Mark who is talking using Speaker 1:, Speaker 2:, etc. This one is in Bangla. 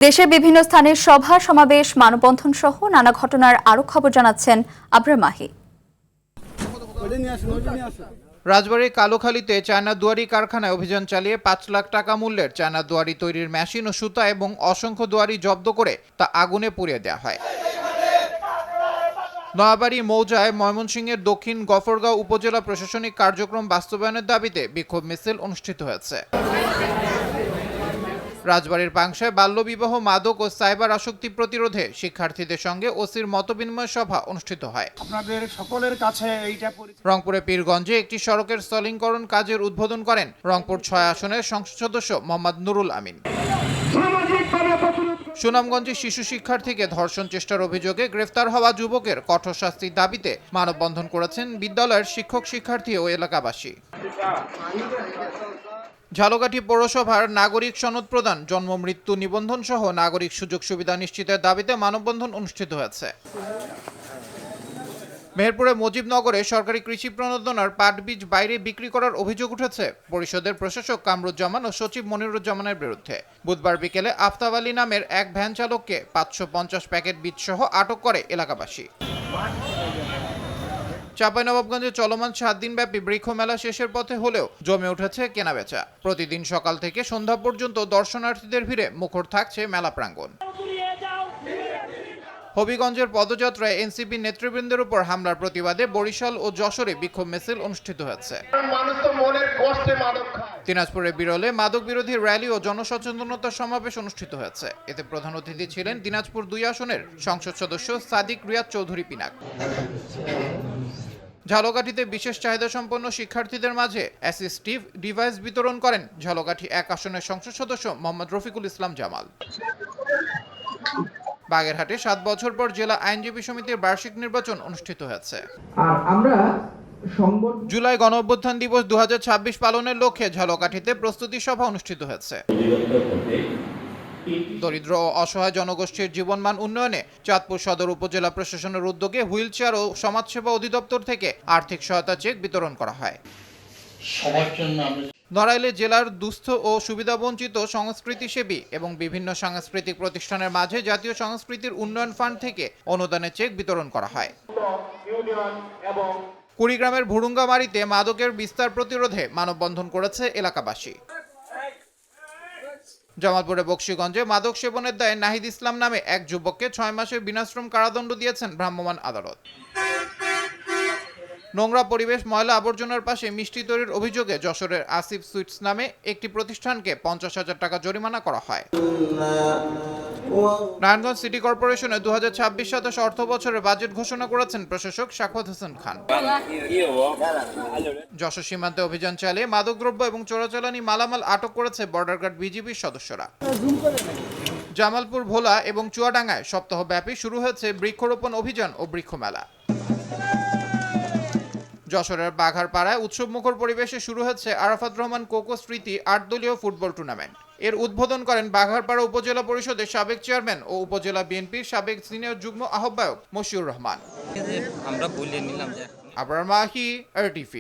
Speaker 1: দেশের বিভিন্ন স্থানে সভা সমাবেশ মানববন্ধন সহ নানা ঘটনার আরো খবর জানাচ্ছেন আবরার মাহি।
Speaker 2: রাজবাড়ীর কালোখালীতে চায়না দুয়ারি কারখানায় অভিযান চালিয়ে ৫ লাখ টাকা মূল্যের চায়না দুয়ারি তৈরির মেশিন ও সুতা এবং অসংখ্য দুয়ারি জব্দ করে তা আগুনে পুড়িয়ে দেওয়া হয়। নয়াবাড়ী মৌজায় ময়মনসিংহের দক্ষিণ গফরগাঁও উপজেলা প্রশাসনিক কার্যক্রম বাস্তবায়নের দাবিতে বিক্ষোভ মিছিল অনুষ্ঠিত হয়েছে। রাজবাড়ীর পাংশায় বাল্যবিবাহ, মাদক ও সাইবার আসক্তি প্রতিরোধে শিক্ষার্থীদের সঙ্গে ওসির মতবিনিময় সভা অনুষ্ঠিত হয়।
Speaker 3: আপনাদের সকলের কাছে এইটা
Speaker 2: রংপুরে পীরগঞ্জে একটি সড়কের স্থলিংকরণ কাজের উদ্বোধন করেন রংপুর ৬ আসনের সংসদ সদস্য মোহাম্মদ নুরুল আমিন। সুনামগঞ্জে শিশু শিক্ষার্থীকে ধর্ষণ চেষ্টার অভিযোগে গ্রেফতার হওয়া যুবকের কঠোর শাস্তির দাবিতে মানববন্ধন করেছেন বিদ্যালয়ের শিক্ষক শিক্ষার্থী ও এলাকাবাসী। ঝালকাঠি পৌরসভার নাগরিক সনদ প্রদান, জন্ম মৃত্যু নিবন্ধন সহ নাগরিক সুযোগ সুবিধা নিশ্চিতের দাবিতে মানববন্ধন অনুষ্ঠিত হয়েছে। মেহেরপুরে মুজিবনগরে সরকারি কৃষি প্রণোদনার পাট বীজ বাইরে বিক্রি করার অভিযোগ উঠেছে পরিষদের প্রশাসক কামরুজ্জামান ও সচিব মনিরুজ্জামানের বিরুদ্ধে। বুধবার বিকেলে আফতাব আলী নামের এক ভ্যান চালককে ৫৫০ প্যাকেট বীজ সহ আটক করে এলাকাবাসী। চাঁপাইনবাবগঞ্জে চলমান ৭ দিনব্যাপী বৃক্ষ মেলা শেষের পথে হলেও জমে উঠেছে কেনাবেচা। প্রতিদিন সকাল থেকে সন্ধ্যা পর্যন্ত দর্শনার্থীদের ভিড়ে মুখর থাকছে মেলা প্রাঙ্গণ। হবিগঞ্জের পদযাত্রায় এনসিপি নেতৃবৃন্দের উপর হামলার প্রতিবাদে বরিশাল ও যশোরে বিক্ষোভ মিছিল অনুষ্ঠিত হয়েছে। দিনাজপুরের বিরলে মাদক বিরোধী র্যালি ও জনসচেতনতা সমাবেশ অনুষ্ঠিত হয়েছে। এতে প্রধান অতিথি ছিলেন দিনাজপুর ২ আসনের সংসদ সদস্য সাদিক রিয়াদ চৌধুরী পিনাক। ঝালকাঠিতে বিশেষ চাহিদা সম্পন্ন শিক্ষার্থীদের মাঝে অ্যাসিস্টিভ ডিভাইস বিতরণ করেন ঝালকাঠি ১ আসনের সংসদ সদস্য মোহাম্মদ রফিকুল ইসলাম জামাল। বাগেরহাটে ৭ বছর পর জেলা আইনজীবী সমিতির বার্ষিক নির্বাচন অনুষ্ঠিত হয়েছে। জুলাই গণঅভ্যুত্থান দিবস ২০২৬ পালনের লক্ষ্যে ঝালকাঠিতে প্রস্তুতি সভা অনুষ্ঠিত হয়েছে। দরিদ্র ও অসহায় জনগোষ্ঠীর জীবনমান উন্নয়নে চাঁদপুর সদর উপজেলা প্রশাসনের উদ্যোগে হুইলচেয়ার ও সমাজসেবা অধিদপ্তর থেকে আর্থিক সহায়তা চেক বিতরণ করা হয়। নড়াইলে জেলার দুস্থ ও সুবিধাবঞ্চিত সংস্কৃতিসেবী এবং বিভিন্ন সাংস্কৃতিক প্রতিষ্ঠানের মাঝে জাতীয় সংস্কৃতির উন্নয়ন ফান্ড থেকে অনুদানের চেক বিতরণ করা হয়। কুড়িগ্রামের ভুরুঙ্গামারীতে মাদকের বিস্তার প্রতিরোধে মানববন্ধন করেছে এলাকাবাসী। জামালপুরে বকশীগঞ্জে মাদক সেবনের দায়ে নাহিদ ইসলাম নামে এক যুবককে ৬ মাসের বিনাশ্রম কারাদণ্ড দিয়েছেন ভ্রাম্যমাণ আদালত। নোংরা পরিবেশ, ময়লা আবর্জনার পাশে মিষ্টি তৈরির অভিযোগে যশোরের আসিফ সুইটস নামে একটি প্রতিষ্ঠানকে ৫০,০০০ টাকা জরিমানা করা হয়। নারায়ণগঞ্জ সিটি কর্পোরেশনে ২০২৬-২৭ অর্থ বছরের বাজেট ঘোষণা করেছেন প্রশাসক সাখাওয়াত হোসেন খান। যশোর সীমান্তে অভিযান চালিয়ে মাদকদ্রব্য এবং চোরাচালানি মালামাল আটক করেছে বর্ডার গার্ড বিজিবির সদস্যরা। জামালপুর, ভোলা এবং চুয়াডাঙ্গায় সপ্তাহব্যাপী শুরু হয়েছে বৃক্ষরোপণ অভিযান ও বৃক্ষ মেলা। যশোরের বাঘারপাড়ায় উৎসবমুখর পরিবেশে শুরু হচ্ছে আরাফাত রহমান কোকো স্মৃতি ৮ দলীয় ফুটবল টুর্নামেন্ট। এর উদ্বোধন করেন বাঘারপাড়া উপজেলা পরিষদের সাবেক চেয়ারম্যান ও উপজেলা বিএনপির সাবেক সিনিয়র যুগ্ম আহ্বায়ক মশিউর রহমান। আবরার মাহি, RTV।